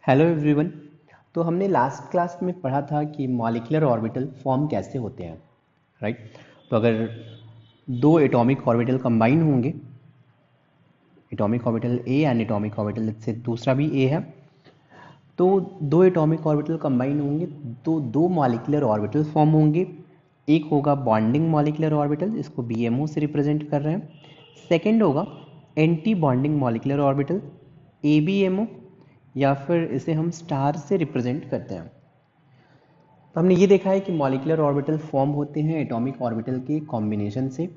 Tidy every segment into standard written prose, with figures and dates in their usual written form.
Hello everyone. तो हमने last class में पढ़ा था कि मॉलिक्यूलर ऑर्बिटल फॉर्म कैसे होते हैं, राइट। तो अगर दो एटॉमिक ऑर्बिटल कंबाइन होंगे, atomic orbital A and atomic orbital से दूसरा भी ए है, तो दो एटॉमिक ऑर्बिटल कंबाइन होंगे तो दो मॉलिक्यूलर ऑर्बिटल फॉर्म होंगे। एक होगा बॉन्डिंग मॉलिक्यूलर ऑर्बिटल, इसको बीएमओ से रिप्रेजेंट कर रहे हैं। सेकंड होगा anti bonding molecular orbital, ABMO, या फिर इसे हम स्टार से रिप्रेजेंट करते हैं। तो हमने ये देखा है कि मॉलिक्यूलर ऑर्बिटल फॉर्म होते हैं एटॉमिक ऑर्बिटल के कॉम्बिनेशन से।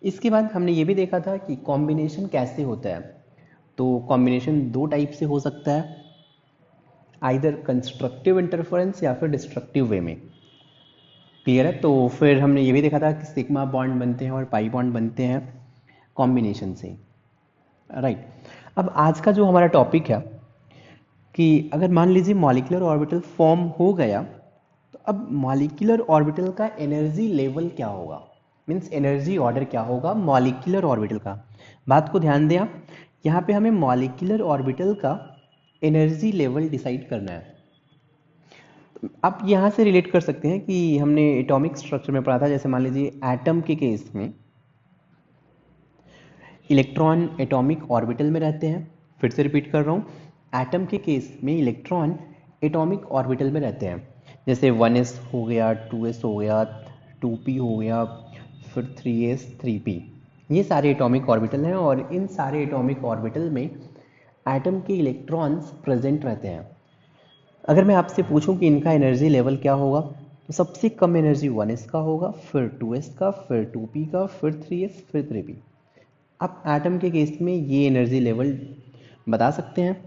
इसके बाद हमने ये भी देखा था कि कॉम्बिनेशन कैसे होता है। तो कॉम्बिनेशन दो टाइप से हो सकता है, आइदर कंस्ट्रक्टिव इंटरफेरेंस या फिर डिस्ट्रक्टिव वे में। क्लियर है। तो फिर हमने ये भी देखा था कि सिग्मा बॉन्ड बनते हैं और पाई बॉन्ड बनते हैं कॉम्बिनेशन से, राइट। अब आज का जो हमारा टॉपिक है कि अगर मान लीजिए मॉलिक्यूलर ऑर्बिटल फॉर्म हो गया, तो अब मॉलिक्यूलर ऑर्बिटल का एनर्जी लेवल क्या होगा, मीन्स एनर्जी ऑर्डर क्या होगा मॉलिक्यूलर ऑर्बिटल का। बात को ध्यान दें आप, यहाँ पे हमें मॉलिक्यूलर ऑर्बिटल का एनर्जी लेवल डिसाइड करना है। तो आप यहाँ से रिलेट कर सकते हैं कि हमने एटॉमिक स्ट्रक्चर में पढ़ा था, जैसे मान लीजिए एटम के केस में इलेक्ट्रॉन एटॉमिक ऑर्बिटल में रहते हैं। फिर से रिपीट कर रहा हूँ, एटम के केस में इलेक्ट्रॉन एटॉमिक ऑर्बिटल में रहते हैं। जैसे 1s हो गया, 2s हो गया, 2p हो गया, फिर 3s 3p, ये सारे एटॉमिक ऑर्बिटल हैं और इन सारे एटॉमिक ऑर्बिटल में एटम के इलेक्ट्रॉन्स प्रेजेंट रहते हैं। अगर मैं आपसे पूछूं कि इनका एनर्जी लेवल क्या होगा, तो सबसे कम एनर्जी 1s का होगा, फिर 2s का, फिर 2p का, फिर 3s, फिर 3p। आप एटम के केस में ये एनर्जी लेवल बता सकते हैं।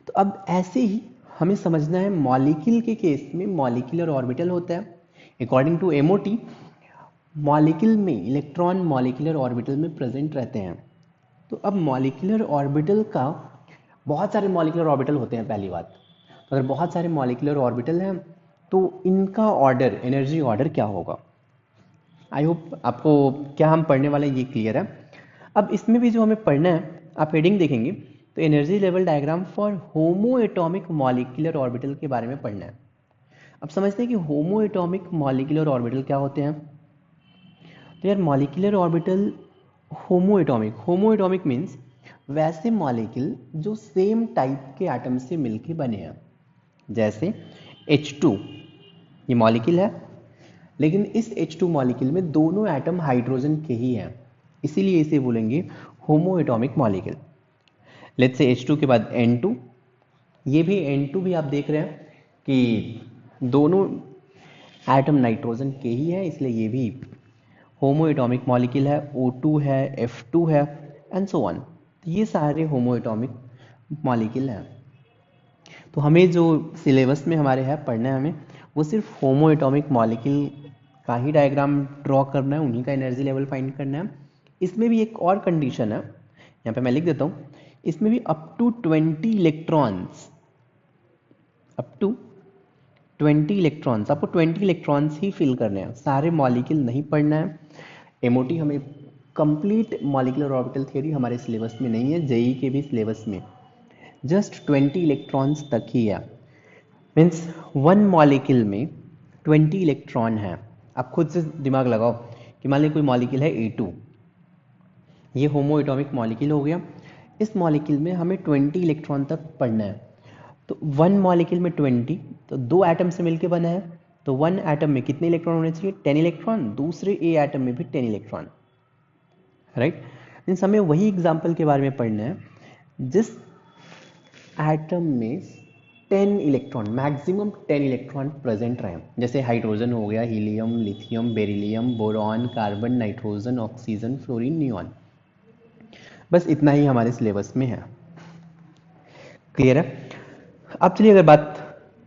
तो अब ऐसे ही हमें समझना है मॉलिक्यूल के केस में मॉलिक्यूलर ऑर्बिटल होता है। अकॉर्डिंग टू एमओटी, मॉलिक्यूल में इलेक्ट्रॉन मॉलिक्यूलर ऑर्बिटल में प्रेजेंट रहते हैं। तो अब मॉलिक्यूलर ऑर्बिटल का बहुत सारे मॉलिक्यूलर ऑर्बिटल होते हैं पहली बात। तो अगर बहुत सारे मॉलिक्यूलर ऑर्बिटल हैं तो इनका ऑर्डर, एनर्जी ऑर्डर क्या होगा। आई होप आपको क्या हम पढ़ने वाले हैं ये क्लियर है। अब इसमें भी जो हमें पढ़ना है, आप हेडिंग देखेंगे तो energy level diagram for homo atomic molecular orbital के बारे में पढ़ना है। अब समझते हैं कि होमो एटॉमिक मॉलिक्यूलर ऑर्बिटल क्या होते हैं। तो यार मॉलिक्यूलर ऑर्बिटल होमो एटॉमिक मीन्स वैसे मॉलिक्यूल जो सेम टाइप के एटम से मिलके बने हैं। जैसे H2, ये मॉलिक्यूल है, लेकिन इस H2 मॉलिक्यूल में दोनों एटम हाइड्रोजन के ही हैं, इसीलिए इसे बोलेंगे होमो atomic molecule. Let's say H2 के बाद N2, ये भी N2 भी आप देख रहे हैं कि दोनों एटम नाइट्रोजन के ही हैं, इसलिए ये भी होमो एटॉमिक मॉलिक्यूल है। O2 है, F2 है, एंड सो ऑन। तो ये सारे होमो एटॉमिक मॉलिक्यूल हैं। तो हमें जो सिलेबस में हमारे है पढ़ना है, हमें वो सिर्फ होमो एटॉमिक मॉलिक्यूल का ही डायग्राम ड्रॉ करना है, उन्हीं का एनर्जी लेवल फाइंड करना है। इसमें भी एक और कंडीशन है, यहाँ पे मैं लिख देता हूँ। इसमें भी up to 20 electrons, up to 20 electrons, आपको 20 इलेक्ट्रॉन्स ही फिल करने हैं, सारे मॉलिक्यूल नहीं पढ़ना है। एमओटी हमें कंप्लीट मॉलिक्यूलर ऑर्बिटल थ्योरी हमारे सिलेबस में नहीं है, जेई के भी सिलेबस में जस्ट 20 इलेक्ट्रॉन्स तक ही है। मीन्स वन मॉलिक्यूल में 20 इलेक्ट्रॉन है। आप खुद से दिमाग लगाओ कि मान लीजिए कोई मॉलिक्यूल है A2, ये होमो एटॉमिक मॉलिक्यूल हो गया। इस मॉलिक्यूल में हमें 20 इलेक्ट्रॉन तक पढ़ना है। तो वन मॉलिक्यूल में 20, तो दो एटम से मिलकर बना है, तो वन एटम में कितने इलेक्ट्रॉन होने चाहिए, 10 इलेक्ट्रॉन। दूसरे ए एटम में भी 10 इलेक्ट्रॉन, राइट। मीन्स हमें वही एग्जाम्पल के बारे में पढ़ना है जिस एटम में 10 इलेक्ट्रॉन, मैक्सिमम 10 इलेक्ट्रॉन प्रेजेंट रहे। जैसे हाइड्रोजन हो गया, helium, lithium, beryllium, boron, carbon, nitrogen, oxygen, fluorine, neon. बस इतना ही हमारे सिलेबस में है। क्लियर है। अब चलिए, अगर बात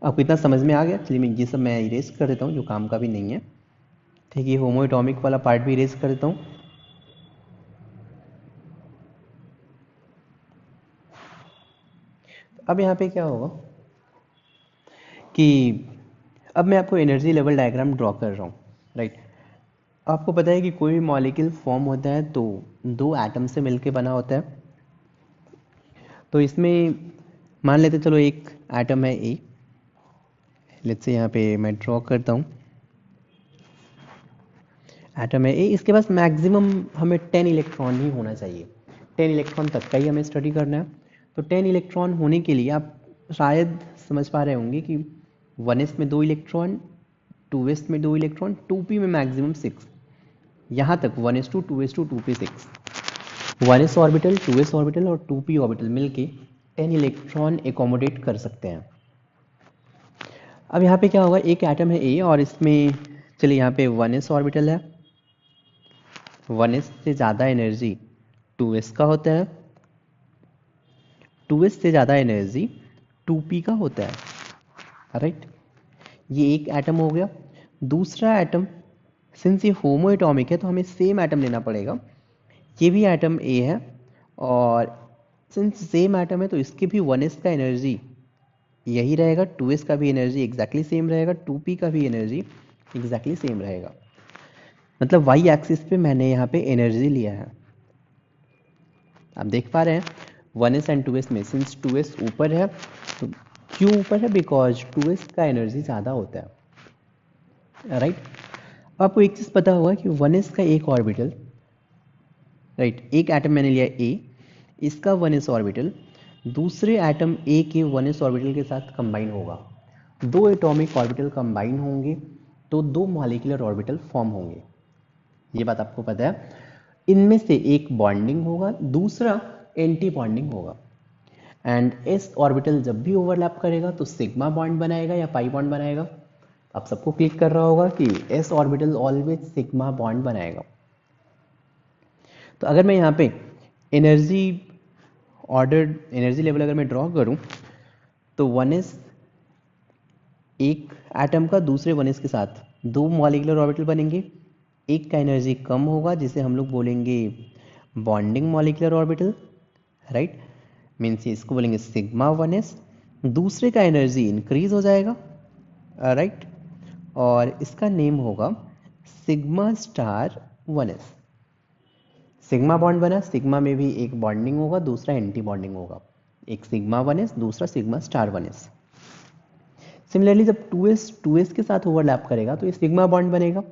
आपको इतना समझ में आ गया, चलिए मैं ये सब मैं इरेज कर देता हूँ जो काम का भी नहीं है। ठीक है, ये होमो एटॉमिक वाला पार्ट भी इरेज कर देता हूँ। अब यहाँ पे क्या होगा कि अब मैं आपको एनर्जी लेवल डायग्राम ड्रॉ कर रहा हूँ, राइट। आपको पता है कि कोई भी मॉलिक्यूल फॉर्म होता है तो दो एटम से मिलके बना होता है। तो इसमें मान लेते चलो एक एटम है ए, लेट्स से यहाँ पे मैं ड्रॉ करता हूँ, एटम है ए, इसके पास मैक्सिमम हमें 10 इलेक्ट्रॉन ही होना चाहिए, 10 इलेक्ट्रॉन तक का ही हमें स्टडी करना है। तो 10 इलेक्ट्रॉन होने के लिए आप शायद समझ पा रहे होंगे कि 1s में 2 इलेक्ट्रॉन, 2s में 2 इलेक्ट्रॉन, 2p में मैक्सिमम 6, यहाँ तक 1s2 2s2 2p6, 1s orbital, 2s orbital और 2p ऑर्बिटल मिलके 10 इलेक्ट्रॉन एकोमोडेट कर सकते हैं। अब यहाँ पे क्या होगा, एक एटम है ए और इसमें चलिए यहाँ पे 1s ऑर्बिटल है, 1s से ज़्यादा एनर्जी 2s का होता है, 2s से ज़्यादा एनर्जी 2p का होता है, राइट। ये एक एटम हो गया। दूसरा एटम, सिंस ये होमो एटॉमिक है तो हमें सेम एटम लेना पड़ेगा, ये भी एटम ए है और सिंस सेम एटम है तो इसके भी 1s का एनर्जी यही रहेगा, 2s का भी एनर्जी एग्जैक्टली सेम रहेगा, 2p का भी एनर्जी एग्जैक्टली सेम रहेगा। मतलब वाई एक्सिस पे मैंने यहाँ पे एनर्जी लिया है, आप देख पा रहे हैं 1s एंड 2s में, सिंस 2s ऊपर है तो क्यों ऊपर है, बिकॉज 2s का एनर्जी ज़्यादा होता है, राइट। आपको एक चीज़ पता होगा कि 1s का एक ऑर्बिटल, राइट, एक एटम मैंने लिया ए, इसका 1s ऑर्बिटल दूसरे एटम ए के 1s ऑर्बिटल के साथ कंबाइन होगा, दो एटॉमिक ऑर्बिटल कंबाइन होंगे तो दो मॉलिक्यूलर ऑर्बिटल फॉर्म होंगे, ये बात आपको पता है। इनमें से एक बॉन्डिंग होगा, दूसरा एंटी बॉन्डिंग होगा, एंड एस ऑर्बिटल जब भी ओवरलैप करेगा तो सिग्मा बॉन्ड बनाएगा या पाई बॉन्ड बनाएगा। आप सबको क्लिक कर रहा होगा कि S orbital always sigma bond बनाएगा। तो अगर मैं यहाँ पे एनर्जी ऑर्डर, एनर्जी लेवल अगर मैं ड्रॉ करूँ तो 1s एक एटम का दूसरे 1s के साथ दो मॉलिक्यूलर ऑर्बिटल बनेंगे, एक का एनर्जी कम होगा जिसे हम लोग बोलेंगे bonding molecular orbital, right, means इसको बोलेंगे सिग्मा 1s, दूसरे का एनर्जी इंक्रीज हो जाएगा, राइट, और इसका नेम होगा sigma star 1s। Sigma bond बना, सिग्मा में भी एक बॉन्डिंग होगा, दूसरा एंटी बॉन्डिंग होगा, एक सिग्मा 1s दूसरा सिग्मा स्टार 1s। सिमिलरली जब 2s के साथ ओवरलैप करेगा तो ये सिग्मा बॉन्ड बनेगा,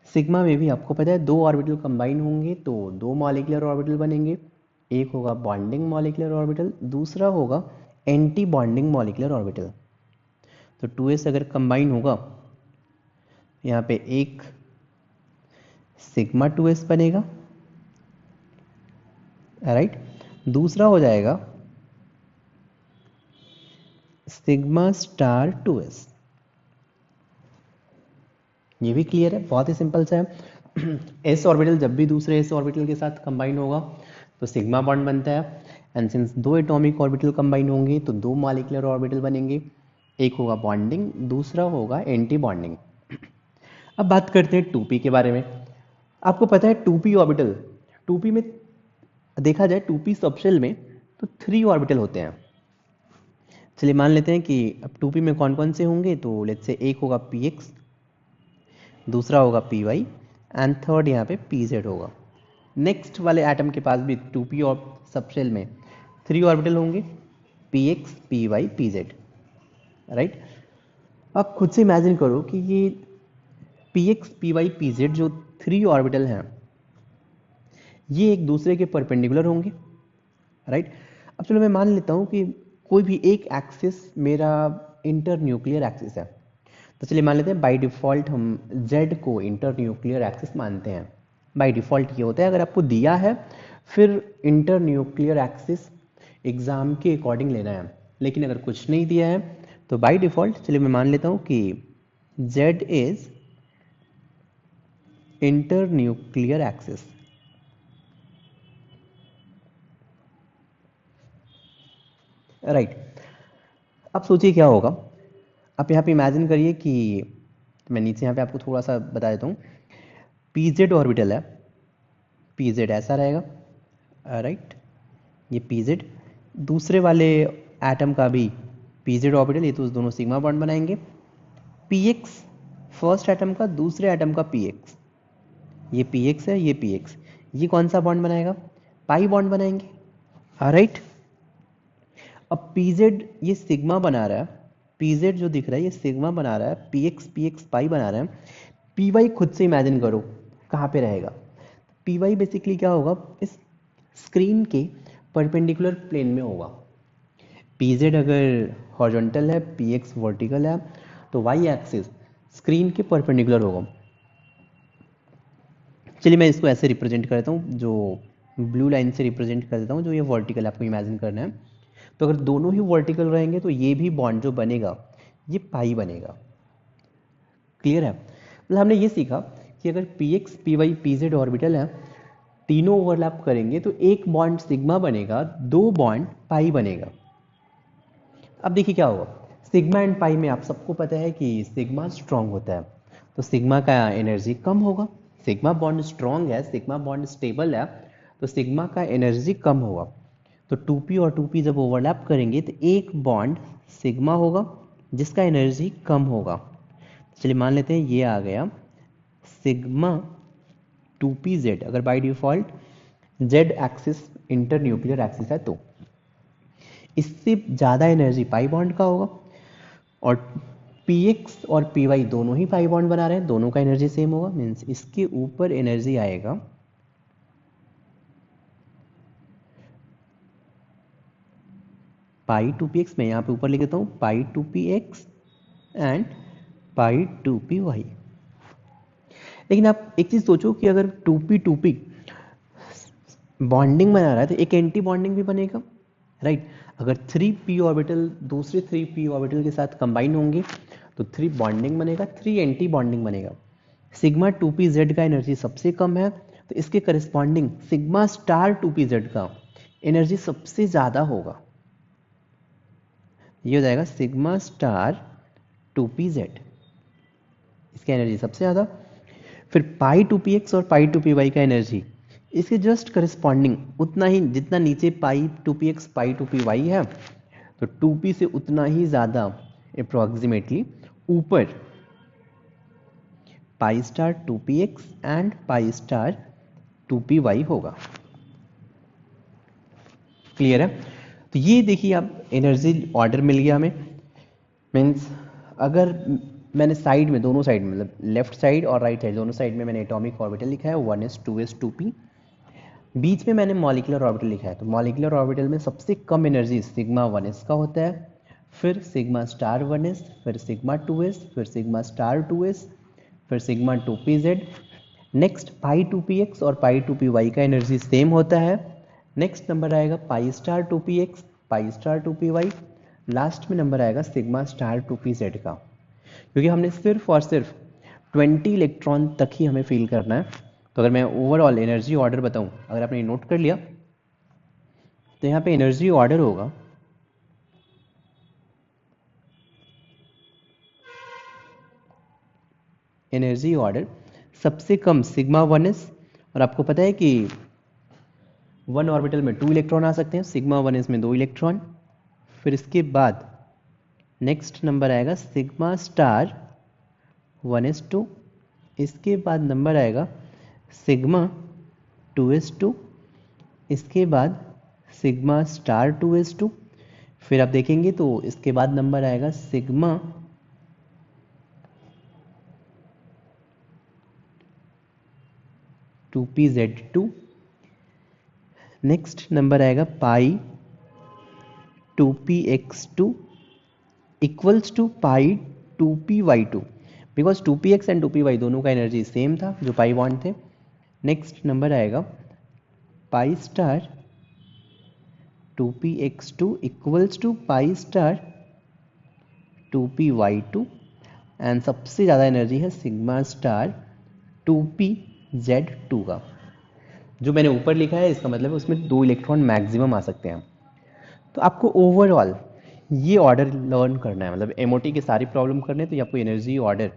सिग्मा में भी आपको पता है दो ऑर्बिटल कंबाइन होंगे तो दो मॉलिक्यूलर ऑर्बिटल बनेंगे, एक होगा बॉन्डिंग मॉलिक्यूलर ऑर्बिटल, दूसरा होगा एंटी बॉन्डिंग मॉलिक्यूलर ऑर्बिटल। तो 2s अगर कंबाइन होगा यहाँ पे एक सिग्मा 2s बनेगा, राइट, दूसरा हो जाएगा सिग्मा स्टार 2s। ये भी क्लियर है, बहुत ही सिंपल सा है। एस ऑर्बिटल जब भी दूसरे एस ऑर्बिटल के साथ कंबाइन होगा तो सिग्मा बॉन्ड बनता है, एंड सिंस दो एटॉमिक ऑर्बिटल कंबाइन होंगे तो दो मॉलिक्यूलर ऑर्बिटल बनेंगे, एक होगा बॉन्डिंग दूसरा होगा एंटी बॉन्डिंग। अब बात करते हैं 2p के बारे में। आपको पता है 2p ऑर्बिटल, 2p में देखा जाए 2p सबशेल में तो 3 ऑर्बिटल होते हैं। चलिए मान लेते हैं कि अब 2p में कौन कौन से होंगे, तो लेट्स से एक होगा px, दूसरा होगा py एंड थर्ड यहाँ पे pz होगा। नेक्स्ट वाले एटम के पास भी 2p और सबशेल में 3 ऑर्बिटल होंगे, px py pz, राइट। आप खुद से इमेजिन करो कि ये px py pz जो 3 ऑर्बिटल हैं ये एक दूसरे के परपेंडिकुलर होंगे, राइट। अब चलो मैं मान लेता हूँ कि कोई भी एक एक्सिस मेरा इंटर न्यूक्लियर एक्सिस है, तो चलिए मान लेते हैं बाय डिफ़ॉल्ट हम z को इंटर न्यूक्लियर एक्सिस मानते हैं। बाय डिफ़ॉल्ट ये होता है, अगर आपको दिया है फिर इंटर न्यूक्लियर एक्सिस एग्ज़ाम के अकॉर्डिंग लेना है, लेकिन अगर कुछ नहीं दिया है तो बाय डिफ़ॉल्ट चलिए मैं मान लेता हूँ कि z is inter nuclear axis, right. अब सोचिए क्या होगा, आप यहाँ पे इमेजिन करिए कि मैं नीचे यहाँ पे आपको थोड़ा सा बता देता हूँ, pz ऑर्बिटल है, pz ऐसा रहेगा, राइट, ये pz, दूसरे वाले एटम का भी pz ऑर्बिटल, ये तो दोनों सिग्मा बॉन्ड बनाएंगे, px फर्स्ट एटम का दूसरे एटम का px, ये px है ये px, ये कौन सा बॉन्ड बनाएगा, पाई बॉन्ड बनाएंगे, राइट। अब पीजेड ये सिग्मा बना रहा है, पीजेड जो दिख रहा है ये सिग्मा बना रहा है, पी एक्स पाई बना रहा है। पी वाई खुद से इमेजिन करो कहाँ पे रहेगा। पी वाई बेसिकली क्या होगा, इस स्क्रीन के परपेंडिकुलर प्लेन में होगा। पी जेड अगर हॉरिजॉन्टल है, पी एक्स वर्टिकल है, तो वाई एक्सिस स्क्रीन के परपेंडिकुलर होगा। चलिए मैं इसको ऐसे रिप्रेजेंट करता हूँ, जो ब्लू लाइन से रिप्रेजेंट कर देता हूँ, जो ये वर्टिकल आपको इमेजिन करना है। तो अगर दोनों ही वर्टिकल रहेंगे तो ये भी बॉन्ड जो बनेगा ये पाई बनेगा। क्लियर है। मतलब हमने ये सीखा कि अगर P X P Y P Z orbital है, तीनों ओवरलैप करेंगे तो एक बॉन्ड सिग्मा बनेगा, दो बॉन्ड पाई बनेगा। अब देखिए क्या होगा, सिग्मा एंड पाई में आप सबको पता है कि सिग्मा स्ट्रांग होता है, तो सिग्मा का एनर्जी कम होगा। सिग्मा बॉन्ड स्ट्रांग है, सिग्मा बॉन्ड स्टेबल है, तो सिग्मा का एनर्जी कम होगा। तो 2p और 2p जब ओवरलैप करेंगे तो एक बॉन्ड सिग्मा होगा जिसका एनर्जी कम होगा। चलिए मान लेते हैं ये आ गया सिग्मा 2pz, अगर by default z axis inter nuclear axis है तो इससे ज़्यादा एनर्जी पाई बॉन्ड का होगा। और px और py दोनों ही पाई बॉन्ड बना रहे हैं, दोनों का एनर्जी सेम होगा, मीन्स इसके ऊपर एनर्जी आएगा पाई टू पी एक्स। मैं यहाँ पे ऊपर लिख देता हूँ pi two P X and pi two P Y. लेकिन आप एक चीज़ सोचो कि अगर टू पी बॉन्डिंग बना रहा है तो एक एंटी बॉन्डिंग भी बनेगा, राइट। अगर 3p ऑर्बिटल दूसरे 3p ऑर्बिटल के साथ कंबाइन होंगे तो 3 बॉन्डिंग बनेगा, 3 एंटी बॉन्डिंग बनेगा। सिग्मा 2pz का एनर्जी सबसे कम है, तो इसके करस्पॉन्डिंग सिग्मा स्टार 2pz का एनर्जी सबसे ज़्यादा होगा। ये हो जाएगा सिग्मा स्टार 2pz, इसकी एनर्जी सबसे ज़्यादा। फिर पाई 2px और पाई 2py का एनर्जी इसके जस्ट करस्पॉन्डिंग उतना ही, जितना नीचे पाई 2px पाई 2py है तो 2p से उतना ही ज़्यादा अप्रॉक्सीमेटली ऊपर पाई star 2px and pi star 2py होगा। क्लियर है। तो ये देखिए आप एनर्जी ऑर्डर मिल गया हमें। मीन्स अगर मैंने साइड में, दोनों साइड में, मतलब लेफ्ट साइड और राइट साइड दोनों साइड में मैंने एटॉमिक ऑर्बिटल लिखा है 1s 2s 2p, बीच में मैंने मॉलिक्यूलर ऑर्बिटल लिखा है, तो मॉलिक्यूलर ऑर्बिटल में सबसे कम एनर्जी सिग्मा 1s का होता है, फिर सिग्मा स्टार 1s, फिर सिग्मा 2s, फिर सिग्मा स्टार 2s, फिर सिग्मा 2pz। नेक्स्ट पाई 2px और पाई 2py का एनर्जी सेम होता है। नेक्स्ट नंबर आएगा पाई स्टार 2px पाई स्टार 2py। लास्ट में नंबर आएगा सिग्मा स्टार 2pz का, क्योंकि हमने सिर्फ और सिर्फ 20 इलेक्ट्रॉन तक ही हमें फील करना है। तो अगर मैं ओवरऑल एनर्जी ऑर्डर बताऊं, अगर आपने नोट कर लिया तो यहाँ पे एनर्जी ऑर्डर होगा एनर्जी ऑर्डर सबसे कम सिग्मा 1s, और आपको पता है कि वन ऑर्बिटल में 2 इलेक्ट्रॉन आ सकते हैं, सिग्मा 1s में 2 इलेक्ट्रॉन। फिर इसके बाद नेक्स्ट नंबर आएगा सिग्मा स्टार 1s2, इसके बाद नंबर आएगा सिग्मा 2s2, इसके बाद सिग्मा स्टार 2s2। फिर आप देखेंगे तो इसके बाद नंबर आएगा सिग्मा 2pz2। नेक्स्ट नंबर आएगा pi 2px2 equals to pi 2py2, because 2px and 2py दोनों का एनर्जी सेम था जो पाई बॉन्ड थे। नेक्स्ट नंबर आएगा pi star 2px2 equals to pi star 2py2, and सबसे ज़्यादा एनर्जी है सिग्मा स्टार 2pz2 का। जो मैंने ऊपर लिखा है इसका मतलब है उसमें 2 इलेक्ट्रॉन मैक्सिमम आ सकते हैं। तो आपको ओवरऑल ये ऑर्डर लर्न करना है, मतलब एमओटी के सारी प्रॉब्लम करने हैं तो ये आपको एनर्जी ऑर्डर,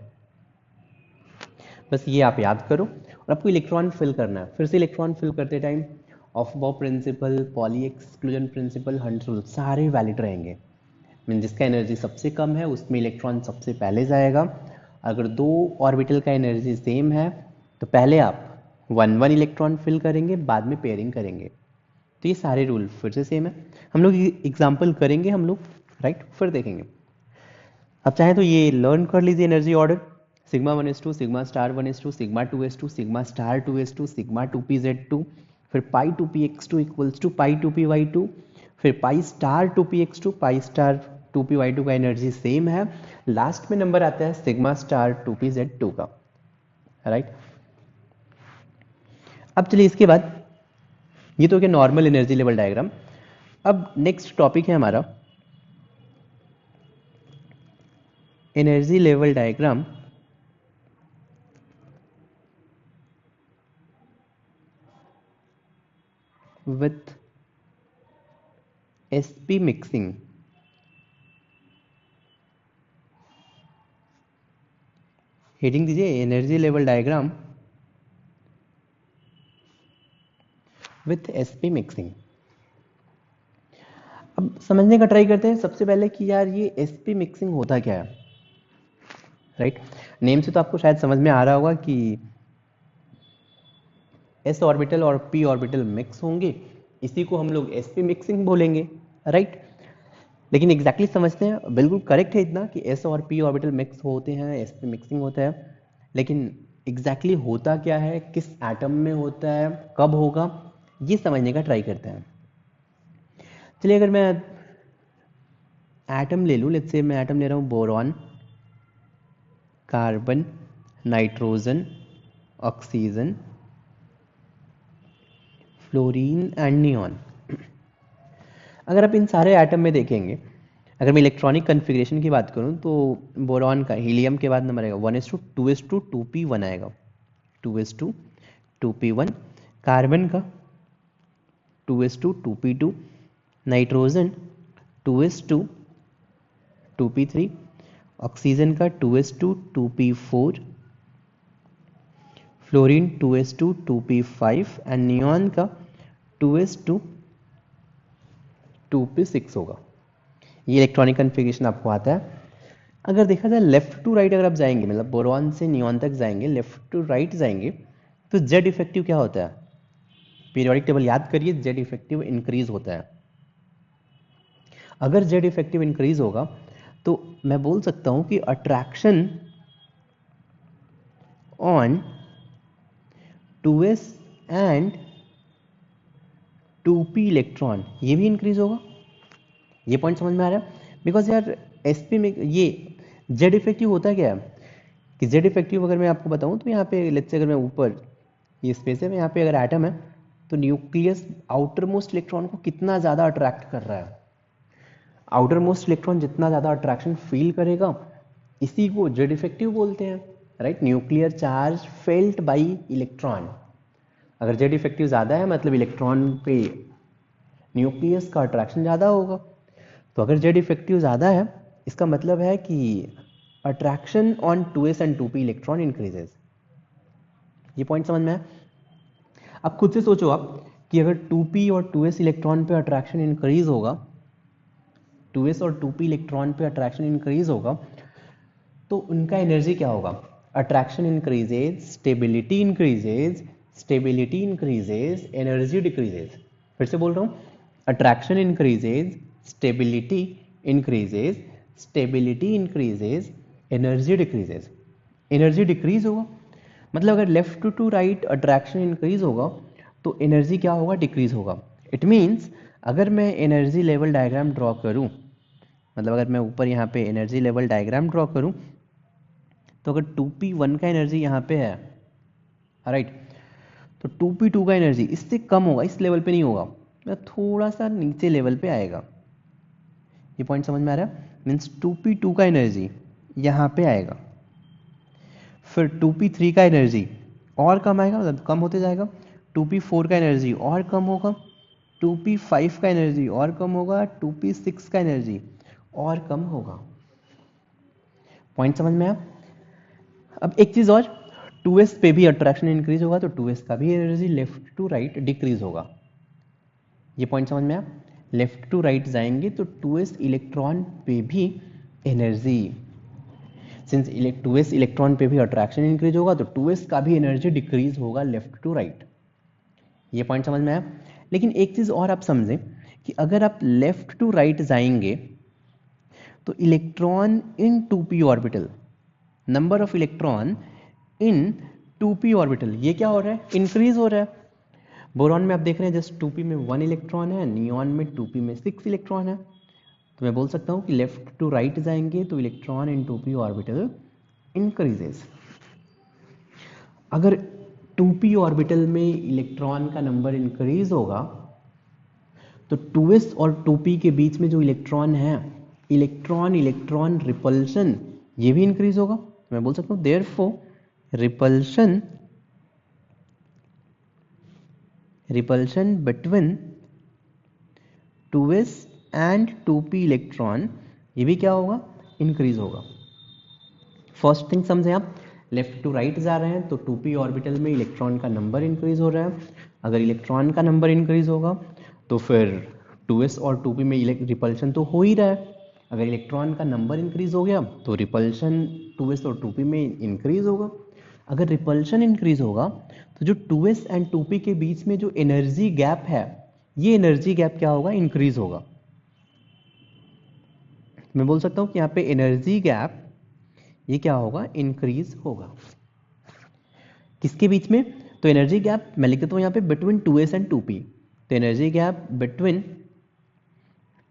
बस ये आप याद करो। और आपको इलेक्ट्रॉन फिल करना है, फिर से इलेक्ट्रॉन फिल करते time Aufbau principle, Pauli exclusion principle, Hund rule सारे वैलिड रहेंगे। मीन जिसका एनर्जी सबसे कम है उसमें इलेक्ट्रॉन सबसे पहले जाएगा। अगर दो ऑर्बिटल का एनर्जी सेम है तो पहले आप 1 1 इलेक्ट्रॉन फिल करेंगे, बाद में पेयरिंग करेंगे। तो ये सारे रूल फिर से सेम है, हम लोग एग्जाम्पल करेंगे हम लोग, राइट, फिर देखेंगे। अब चाहे तो ये लर्न कर लीजिए energy order, sigma 1s2, sigma star 1s2, sigma 2s2, sigma star 2s2, sigma 2pz2, फिर पाई 2px2 equals to pi 2py2, फिर पाई स्टार 2px2, पाई स्टार 2py2 का एनर्जी सेम है, लास्ट में नंबर आता है सिग्मा स्टार 2pz2 का, राइट। अब चलिए इसके बाद, ये तो क्या नॉर्मल एनर्जी लेवल डायग्राम। अब नेक्स्ट टॉपिक है हमारा energy level diagram with SP mixing. Heading दीजिए energy level diagram with SP mixing. अब समझने का ट्राई करते हैं सबसे पहले कि यार ये एसपी मिक्सिंग होता क्या है, राइट। नेम से तो आपको शायद समझ में आ रहा होगा कि एस ऑर्बिटल और पी ऑर्बिटल मिक्स होंगे, इसी को हम लोग एसपी मिक्सिंग बोलेंगे, राइट। लेकिन एग्जैक्टली समझते हैं, बिल्कुल करेक्ट है इतना कि एस और पी ऑर्बिटल मिक्स होते हैं, एसपी मिक्सिंग होता है, लेकिन एग्जैक्टली होता क्या है, किस एटम में होता है, कब होगा, ये समझने का ट्राई करते हैं। चलिए अगर मैं एटम ले लूँ, लेट्स से मैं एटम ले रहा हूँ boron, carbon, nitrogen, oxygen, fluorine and neon. अगर आप इन सारे एटम में देखेंगे, अगर मैं इलेक्ट्रॉनिक कन्फिग्रेशन की बात करूं तो बोरॉन का हीलियम के बाद नंबर आएगा 1s2 2s2 2p1 आएगा, 2s2 2p1, कार्बन का 2s2 2p2, nitrogen 2s2 2p3, oxygen का 2s2 2p4, fluorine 2s2 2p5 and neon का 2s2 2p6 होगा। ये इलेक्ट्रॉनिक कन्फिग्रेशन आपको आता है। अगर देखा जाए लेफ्ट टू राइट अगर आप जाएंगे, मतलब बोरॉन से नियॉन तक जाएंगे, लेफ्ट टू राइट जाएंगे, तो जेड इफेक्टिव क्या होता है, पीरियोडिक टेबल याद करिए, जेड इफेक्टिव इंक्रीज होता है। अगर जेड इफेक्टिव इंक्रीज होगा तो मैं बोल सकता हूं कि attraction on 2s and 2p electron ये भी इंक्रीज होगा। ये पॉइंट समझ में आ रहा है, बिकॉज यार एसपी में ये जेड इफेक्टिव होता क्या है कि जेड इफेक्टिव अगर मैं आपको बताऊं तो यहाँ पे लेट्स से अगर मैं ऊपर ये स्पेस है, यहाँ पे अगर एटम है तो न्यूक्लियस आउटर मोस्ट इलेक्ट्रॉन को कितना ज़्यादा अट्रैक्ट कर रहा है, आउटर मोस्ट इलेक्ट्रॉन जितना ज़्यादा अट्रैक्शन फील करेगा इसी को जेड इफेक्टिव बोलते हैं, right. Nuclear charge felt by electron, अगर जेड इफेक्टिव ज़्यादा है मतलब इलेक्ट्रॉन पे न्यूक्लियस का अट्रैक्शन ज़्यादा होगा। तो अगर जेड इफेक्टिव ज़्यादा है इसका मतलब है कि attraction on 2s and 2p electron increases. ये पॉइंट समझ में है। अब खुद से सोचो आप कि अगर 2p और 2s इलेक्ट्रॉन पे अट्रैक्शन इंक्रीज होगा, 2s और 2p इलेक्ट्रॉन पे अट्रैक्शन इंक्रीज होगा तो उनका एनर्जी क्या होगा, attraction increases, stability increases, stability increases, energy decreases. फिर से बोल रहा हूँ, attraction increases, stability increases, stability increases, energy decreases. Energy decrease होगा मतलब अगर left to right attraction increase होगा तो एनर्जी क्या होगा, डिक्रीज होगा। इट मीन्स अगर मैं एनर्जी लेवल डायग्राम ड्रॉ करूं, मतलब अगर मैं ऊपर यहाँ पे एनर्जी लेवल डायग्राम ड्रॉ करूं तो अगर 2p1 का एनर्जी यहाँ पे है, राइट, तो 2p2 का एनर्जी इससे कम होगा, इस लेवल पे नहीं होगा, मतलब थोड़ा सा नीचे लेवल पे आएगा। ये पॉइंट समझ में आ रहा है, मीन्स 2p2 का एनर्जी यहाँ पे आएगा, फिर 2p3 का एनर्जी और कम आएगा, मतलब कम होते जाएगा, 2p4 का एनर्जी और कम होगा, 2p5 का एनर्जी और कम होगा, 2p6 का एनर्जी और कम होगा। पॉइंट समझ में आया। अब एक चीज और, 2s पे भी अट्रैक्शन इंक्रीज होगा तो 2s का भी energy left to right decrease होगा। ये पॉइंट समझ में आया। लेफ्ट टू राइट जाएंगे तो 2s इलेक्ट्रॉन पे भी एनर्जी, सिंस 2s इलेक्ट्रॉन पे भी अट्रैक्शन इंक्रीज होगा तो 2s का भी एनर्जी डिक्रीज होगा लेफ्ट टू राइट। ये पॉइंट समझ में आया। लेकिन एक चीज़ और आप समझें कि अगर आप लेफ्ट टू राइट जाएंगे तो electron in 2p orbital, number of electron in 2p orbital, ये क्या हो रहा है, इंक्रीज हो रहा है। बोरॉन में आप देख रहे हैं जस्ट 2p में 1 इलेक्ट्रॉन है, नियॉन में 2p में 6 इलेक्ट्रॉन है। तो मैं बोल सकता हूँ कि लेफ्ट टू राइट जाएंगे तो electron in 2p orbital increases. अगर 2p ऑर्बिटल में इलेक्ट्रॉन का नंबर इंक्रीज होगा तो 2s और 2p के बीच में जो इलेक्ट्रॉन है, इलेक्ट्रॉन इलेक्ट्रॉन रिपल्शन, ये भी इंक्रीज होगा। मैं बोल सकता हूँ therefore repulsion between 2s and 2p electron, ये भी क्या होगा, इंक्रीज होगा। फर्स्ट थिंग समझें आप, लेफ्ट टू राइट जा रहे हैं तो 2p ऑर्बिटल में इलेक्ट्रॉन का नंबर इंक्रीज हो रहा है। अगर इलेक्ट्रॉन का नंबर इंक्रीज होगा तो फिर 2s और 2p में रिपल्शन तो हो ही रहा है। अगर इलेक्ट्रॉन का नंबर इंक्रीज हो गया तो रिपल्शन 2s और 2p में इंक्रीज होगा। अगर रिपल्शन इंक्रीज होगा तो जो 2s एंड 2p के बीच में जो एनर्जी गैप है, ये एनर्जी गैप क्या होगा, इंक्रीज होगा। मैं बोल सकता हूँ कि यहाँ पे एनर्जी गैप ये क्या होगा, इंक्रीज होगा। किसके बीच में, तो एनर्जी गैप मैं लिख देता हूँ यहाँ पे बिटवीन 2s एंड 2p। तो energy gap between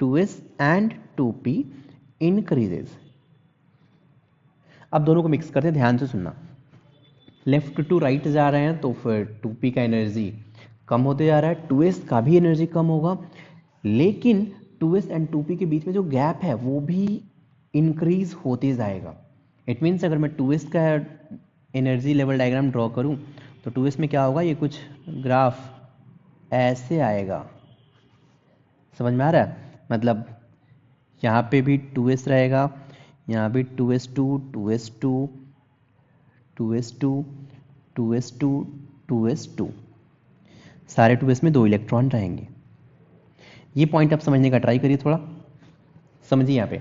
2s and 2p increases. अब दोनों को मिक्स करते हैं, ध्यान से सुनना। लेफ्ट टू राइट जा रहे हैं तो फिर 2p का एनर्जी कम होते जा रहा है, 2s का भी एनर्जी कम होगा, लेकिन 2s एंड 2p के बीच में जो गैप है वो भी इंक्रीज होते जाएगा। इट मीन्स अगर मैं 2s का एनर्जी लेवल डायग्राम ड्रॉ करूं तो 2s में क्या होगा, ये कुछ ग्राफ ऐसे आएगा। समझ में आ रहा है, मतलब यहाँ पे भी 2s रहेगा, यहाँ भी 2s2 2s2 2s2 2s2 2s2, सारे 2s में 2 इलेक्ट्रॉन रहेंगे। ये पॉइंट आप समझने का ट्राई करिए, थोड़ा समझिए। यहाँ पे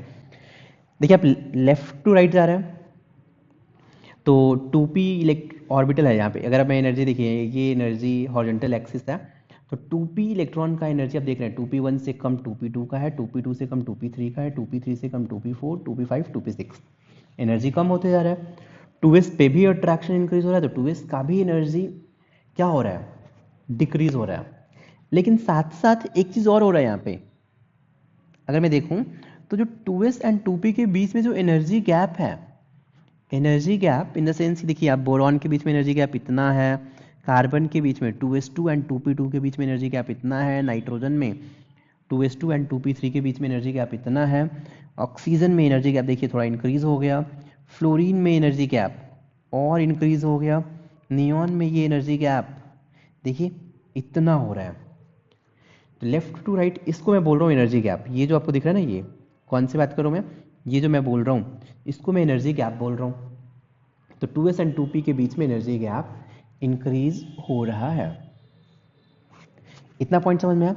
देखिए, आप लेफ्ट टू राइट जा रहे हैं तो 2p ऑर्बिटल है यहाँ पे। अगर आप एनर्जी देखिए, ये एनर्जी हॉरिजॉन्टल एक्सिस है, तो 2p इलेक्ट्रॉन का एनर्जी आप देख रहे हैं 2p1 से कम 2p2 का है, 2p2 से कम 2p3 का है, 2p3 से कम 2p4 2p5 2p6, एनर्जी कम होते जा रहा है। 2s पे भी अट्रैक्शन इंक्रीज हो रहा है तो 2s का भी एनर्जी क्या हो रहा है, डिक्रीज हो रहा है। लेकिन साथ साथ एक चीज और हो रहा है यहाँ पे, अगर मैं देखूं तो जो 2s एंड 2p के बीच में जो एनर्जी गैप है, energy gap in the sense, देखिए आप बोरॉन के बीच में एनर्जी गैप इतना है, कार्बन के बीच में 2s2 एंड 2p2 के बीच में एनर्जी गैप इतना है, नाइट्रोजन में 2s2 एंड 2p3 के बीच में एनर्जी गैप इतना है, ऑक्सीजन में एनर्जी गैप देखिए थोड़ा इंक्रीज हो गया, फ्लोरीन में एनर्जी गैप और इंक्रीज हो गया, नियॉन में ये एनर्जी गैप देखिए इतना हो रहा है। तो लेफ्ट टू राइट इसको मैं बोल रहा हूँ एनर्जी गैप। ये जो आपको दिख रहा है ना, ये कौन सी बात करूँ मैं, ये जो मैं बोल रहा हूँ इसको मैं एनर्जी गैप बोल रहा हूँ। तो 2s एंड 2p के बीच में एनर्जी गैप इंक्रीज हो रहा है। इतना पॉइंट समझ में आया।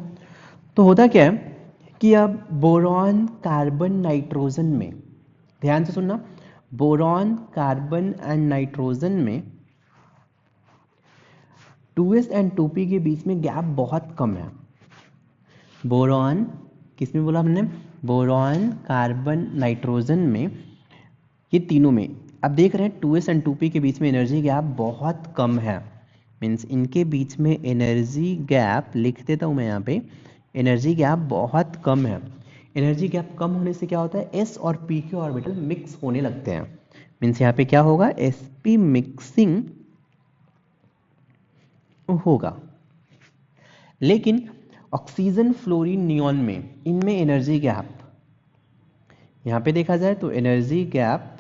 तो होता क्या है कि अब बोरॉन कार्बन नाइट्रोजन में, ध्यान से सुनना, बोरॉन कार्बन एंड नाइट्रोजन में 2s एंड 2p के बीच में गैप बहुत कम है। बोरॉन किसमें बोला हमने, बोरॉन कार्बन नाइट्रोजन में, ये तीनों में आप देख रहे हैं 2s एंड 2p के बीच में एनर्जी गैप बहुत कम है। मीन्स इनके बीच में एनर्जी गैप, लिख देता हूँ मैं यहाँ पे, एनर्जी गैप बहुत कम है। एनर्जी गैप कम होने से क्या होता है, s और p के ऑर्बिटल मिक्स होने लगते हैं। मीन्स यहाँ पे क्या होगा, sp मिक्सिंग होगा। लेकिन ऑक्सीजन फ्लोरीन नियॉन में, इनमें एनर्जी गैप यहाँ पे देखा जाए तो एनर्जी गैप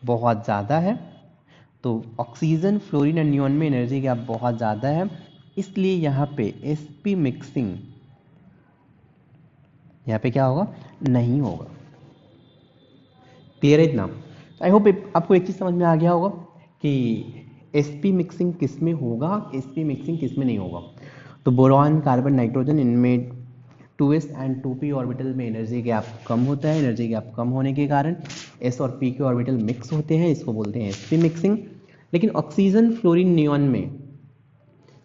बहुत ज़्यादा है। तो ऑक्सीजन फ्लोरीन एंड नियॉन में एनर्जी गैप बहुत ज़्यादा है, इसलिए यहाँ पे sp मिक्सिंग यहाँ पे क्या होगा, नहीं होगा। क्लियर है इतना। आई होप आपको एक चीज़ समझ में आ गया होगा कि sp मिक्सिंग किस में होगा, sp मिक्सिंग किस में नहीं होगा। तो बोरॉन कार्बन नाइट्रोजन, इनमें 2s एंड 2p ऑर्बिटल में एनर्जी गैप कम होता है। एनर्जी गैप कम होने के कारण s और p के ऑर्बिटल मिक्स होते हैं, इसको बोलते हैं sp मिक्सिंग। लेकिन ऑक्सीजन फ्लोरीन नियॉन में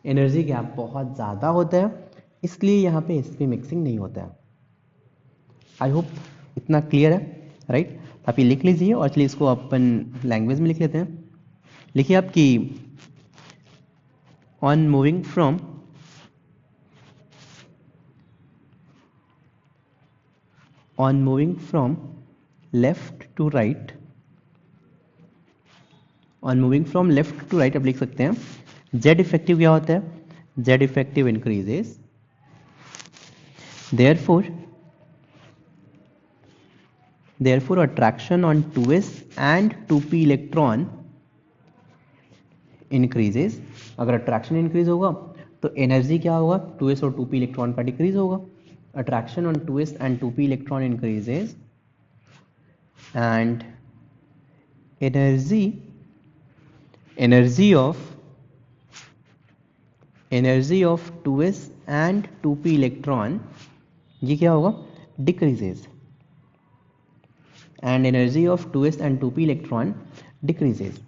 एनर्जी गैप बहुत ज़्यादा होता है, इसलिए यहाँ पे sp मिक्सिंग नहीं होता है। आई होप इतना क्लियर है, राइट। आप ये लिख लीजिए और चलिए इसको अपन लैंग्वेज में लिख लेते हैं। लिखिए आपकी on moving from left to right, on moving from left to right आप लिख सकते हैं जेड इफेक्टिव क्या होता है, Z effective increases, therefore attraction on 2s and 2p electron increases। अगर अट्रैक्शन इंक्रीज होगा तो एनर्जी क्या होगा, 2s और 2p इलेक्ट्रॉन का डिक्रीज होगा। Attraction on 2s and 2p electron increases and energy of 2s and 2p electron ये क्या होगा, decreases, and energy of 2s and 2p electron decreases।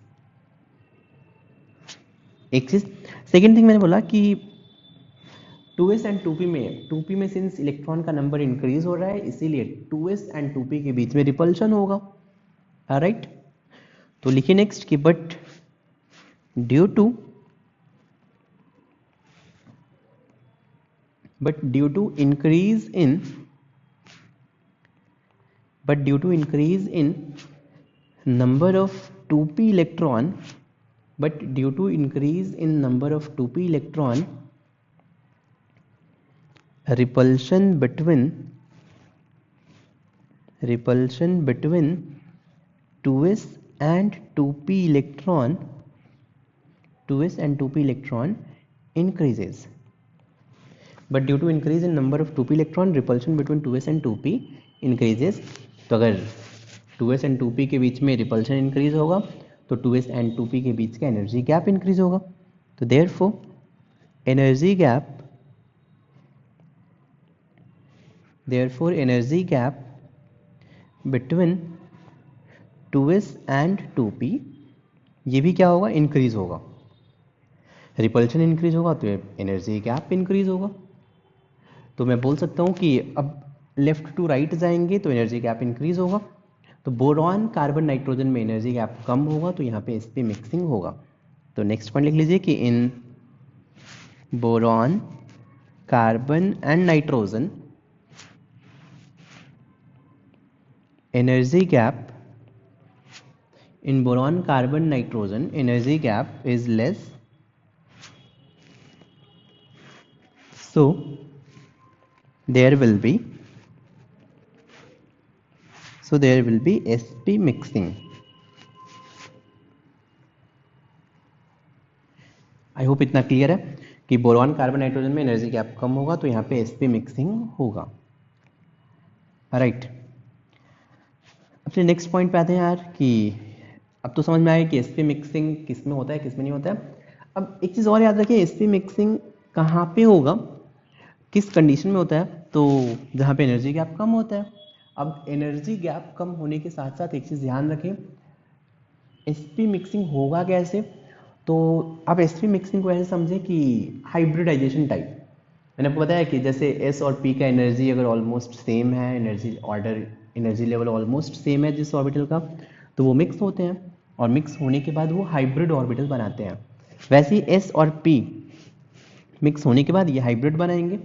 एक चीज सेकेंड थिंग मैंने बोला कि 2s एंड 2p में सिंस इलेक्ट्रॉन का नंबर इंक्रीज हो रहा है इसीलिए 2s एंड 2p के बीच में रिपल्शन होगा, राइट। तो लिखिए नेक्स्ट कि but due to increase in number of 2p electron, repulsion between 2s and 2p electron increases। But due to increase in number of 2p electron, repulsion between 2s and 2p increases। तो अगर 2s and 2p के बीच में repulsion increase होगा तो 2s and 2p के बीच का energy gap increase होगा। तो therefore energy gap between 2s and 2p ये भी क्या होगा, इंक्रीज होगा। रिपल्शन इंक्रीज होगा तो एनर्जी गैप इंक्रीज होगा। तो मैं बोल सकता हूँ कि अब लेफ्ट टू राइट जाएंगे तो एनर्जी गैप इंक्रीज होगा। तो बोरॉन कार्बन नाइट्रोजन में एनर्जी गैप कम होगा तो यहाँ पे sp मिक्सिंग होगा। तो नेक्स्ट पॉइंट लिख लीजिए कि in boron carbon and nitrogen energy gap is less, so there will be sp mixing। I hope इतना क्लियर है कि बोरॉन कार्बन नाइट्रोजन में एनर्जी गैप कम होगा तो यहाँ पे sp मिक्सिंग होगा, राइट। अब से नेक्स्ट पॉइंट पे आते हैं यार कि अब तो समझ में आया कि sp मिक्सिंग किस में होता है किस में नहीं होता है। अब एक चीज़ और याद रखिए, sp मिक्सिंग कहाँ पे होगा, किस कंडीशन में होता है, तो जहाँ पे एनर्जी गैप कम होता है। अब एनर्जी गैप कम होने के साथ साथ एक चीज़ ध्यान रखें, sp मिक्सिंग होगा कैसे, तो आप sp मिक्सिंग को ऐसे समझें कि हाइब्रिडाइजेशन टाइप। मैंने आपको बताया कि जैसे s और p का एनर्जी अगर ऑलमोस्ट सेम है, एनर्जी लेवल ऑलमोस्ट सेम है जिस ऑर्बिटल का, तो वो मिक्स होते हैं और मिक्स होने के बाद वो हाइब्रिड ऑर्बिटल बनाते हैं। वैसे ही s और p मिक्स होने के बाद ये हाइब्रिड बनाएंगे,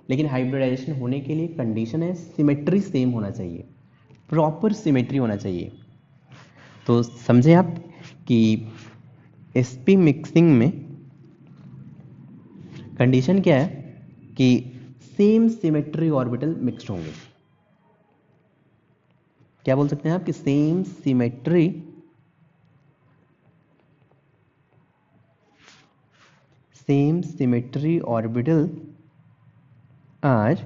लेकिन हाइब्रिडाइजेशन होने के लिए कंडीशन है सिमेट्री सेम होना चाहिए, प्रॉपर सिमेट्री होना चाहिए। तो समझे आप कि sp मिक्सिंग में कंडीशन क्या है कि सेम सिमेट्री ऑर्बिटल मिक्स्ड होंगे। क्या बोल सकते हैं आप कि same symmetry orbital are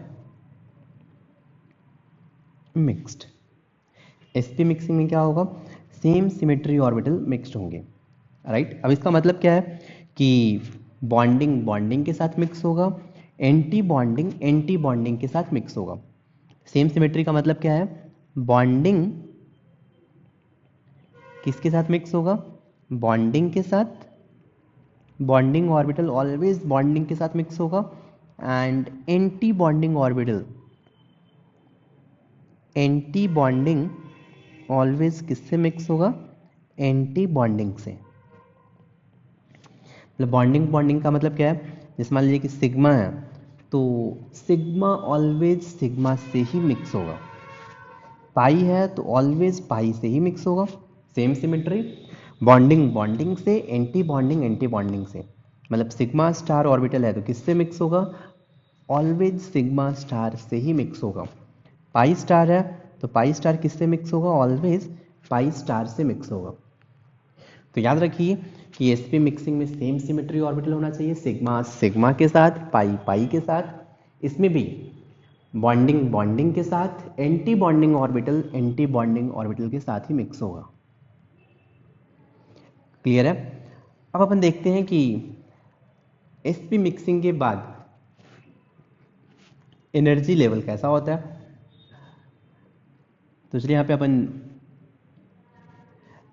mixed. sp mixing में क्या होगा, सेम सिमेट्री ऑर्बिटल मिक्स्ड होंगे, राइट। अब इसका मतलब क्या है कि बॉन्डिंग के साथ मिक्स होगा, एंटी बॉन्डिंग के साथ मिक्स होगा। सेम सिमेट्री का मतलब क्या है, बॉन्डिंग किसके साथ मिक्स होगा, बॉन्डिंग के साथ बॉन्डिंग ऑर्बिटल ऑलवेज बॉन्डिंग के साथ मिक्स होगा, and anti bonding orbital, anti bonding always किससे मिक्स होगा? एंटी बॉन्डिंग से। मतलब बॉन्डिंग बॉन्डिंग का मतलब क्या है? जैसे मान लीजिए कि सिग्मा है, तो सिग्मा ऑलवेज सिग्मा से ही मिक्स होगा। पाई है तो ऑलवेज पाई से ही मिक्स होगा। Same symmetry. बॉन्डिंग बॉन्डिंग से, एंटी बॉन्डिंग एंटी बॉन्डिंग से। मतलब सिग्मा स्टार ऑर्बिटल है तो किससे मिक्स होगा? ऑलवेज सिग्मा स्टार से ही मिक्स होगा। पाई स्टार है तो पाई स्टार किससे मिक्स होगा? ऑलवेज पाई स्टार से मिक्स होगा। तो याद रखिए कि sp मिक्सिंग में सेम सिमेट्री ऑर्बिटल होना चाहिए, सिग्मा सिग्मा के साथ, पाई पाई के साथ। इसमें भी बॉन्डिंग बॉन्डिंग के साथ, anti bonding orbital anti bonding orbital के साथ ही मिक्स होगा। क्लियर है? अब अपन देखते हैं कि sp मिक्सिंग के बाद एनर्जी लेवल कैसा होता है। तो इसलिए यहाँ पे अपन